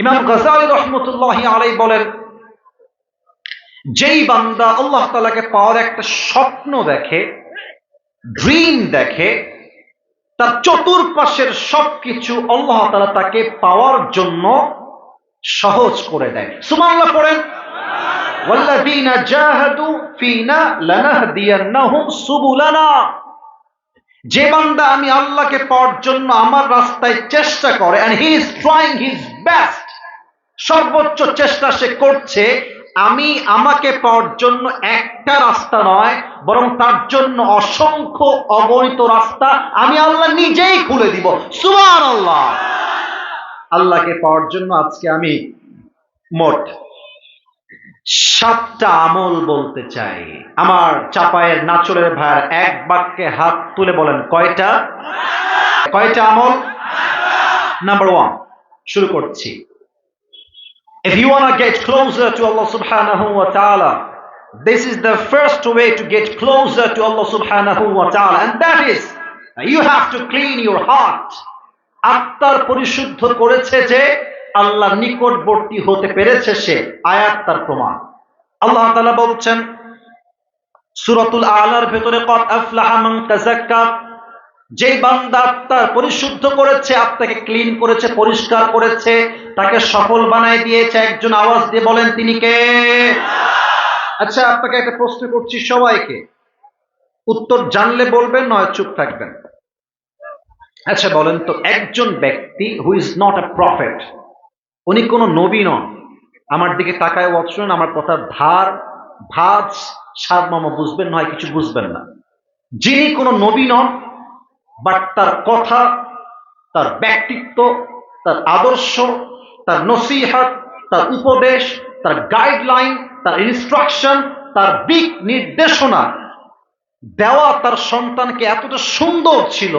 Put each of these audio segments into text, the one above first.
ইমাম গাযালি রাহমাতুল্লাহি আলাইহি বলেন, যেই বান্দা আল্লাহ তাআলাকে পাওয়ার একটা স্বপ্ন দেখে, ড্রিম দেখে, তার চতুর্পাশের সবকিছু আল্লাহ তাআলা তাকে পাওয়ার জন্য সহজ করে দেয়। সুবহানাল্লাহ পড়েন। ওয়াল্লাযীনা জাহাদু ফীনা লানাহদিয়ান্নাহুম সুবুলানা। যে বান্দা আমি আল্লাহকে পাওয়ার জন্য আমার রাস্তায় চেষ্টা করে, and he is trying his best, সর্বোচ্চ চেষ্টা সে করছে, আমি আমাকে পাওয়ার জন্য একটা রাস্তা নয়, বরং তার জন্য অসংখ্য অগণিত রাস্তা আমি আল্লাহ নিজেই খুলে দিব। সুবহানাল্লাহ। আল্লাহকে পাওয়ার জন্য আজকে আমি মোট 7টা আমল বলতে চাই। আমার চাপায়ের নাচরের ভাইয়ের এক বাক্যে হাত তুলে বলেন কয়টা? কয়টা আমল? নাম্বার 1, শুরু করছি। If you want to get closer to Allah subhanahu wa ta'ala, this is the first way to get closer to Allah subhanahu wa ta'ala, and that is you have to clean your heart. আত্মার পরিশুদ্ধ করেছে যে আল্লাহর নিকটবর্তী হতে পেরেছে সে, আয়াত তার প্রমাণ। আল্লাহ তাআলা বলছেন সূরাতুল আলার ভেতরে, ক্বাদ আফলাহা মান তাযাক্কা, যে বান্দা আত্মার পরিশুদ্ধ করেছে, আত্মাকে ক্লিন করেছে, পরিষ্কার করেছে, তাকে সফল বানায় দিয়েছে। একজন আওয়াজ দিয়ে বলেন তিনি কে? আচ্ছা, আপনাকে একটা প্রশ্ন করছি সবাইকে, উত্তর জানলে বলবেন, নয় চুপ থাকবেন। আচ্ছা বলেন তো, একজন ব্যক্তি who is not a prophet, উনি কোনো নবী নন, আমার দিকে তাকায় ওয়াজ শুনুন, আমার কথা ধার ভাজ সারমর্ম বুঝবেন, নয় কিছু বুঝবেন না। যিনি কোনো নবী নন, বাট তার কথা, তার ব্যক্তিত্ব, তার আদর্শ, তার নসিহত, তার উপদেশ, তার গাইডলাইন, তার ইনস্ট্রাকশন, তার দিক নির্দেশনা দেওয়া তার সন্তানকে এতটা সুন্দর ছিল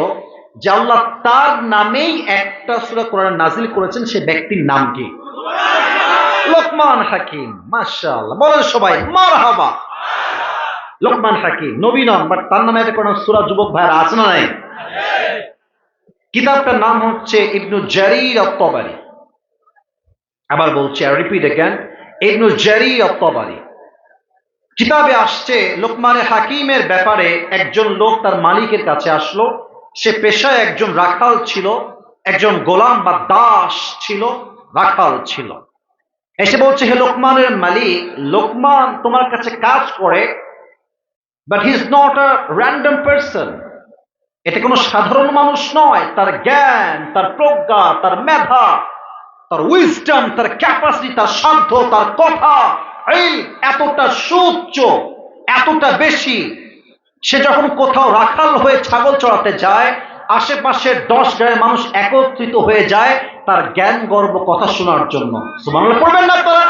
যে আল্লাহ তার নামেই একটা সূরা কোরআন নাজিল করেছেন। সে ব্যক্তির নাম কি? লোকমান হাকিম। মাশাআল্লাহ, বলেন সবাই মারহাবা। লোকমান হাকিম নবী নন, বাট তার নামে একটা কোন সূরা যুবক ভাইরা আছে না নাই? কিতাবটার নাম হচ্ছে ইবনু জারীর আত-তাবারি। আবার বলছি, আই রিপিট अगेन, ইবনু জারীর আত-তাবারি কিতাবে আসছে লোকমান হাকিমের ব্যাপারে। একজন লোক তার মালিকের কাছে আসলো, সে পেশায় একজন রাখাল ছিল, একজন গোলাম বা দাস ছিল, রাখাল ছিল। এসে বলছে, হে লোকমানের মালিক, লোকমান তোমার কাছে কাজ করে, but he is not a random person. এটা কোনো সাধারণ মানুষ নয়। তার জ্ঞান, তার প্রজ্ঞা, তার মেধা, তার উইজডম, তার ক্যাপাসিটি, তার সাধ্য, তার কথা এই এতটা সুউচ্চ, এতটা বেশি, সে যখন কোথাও রাখাল হয়ে ছাগল চড়াতে যায়, আশেপাশের 10 গায়ের মানুষ একত্রিত হয়ে যায় তার জ্ঞান গর্ব কথা শোনার জন্য। সুবহানাল্লাহ পড়বেন না আপনারা?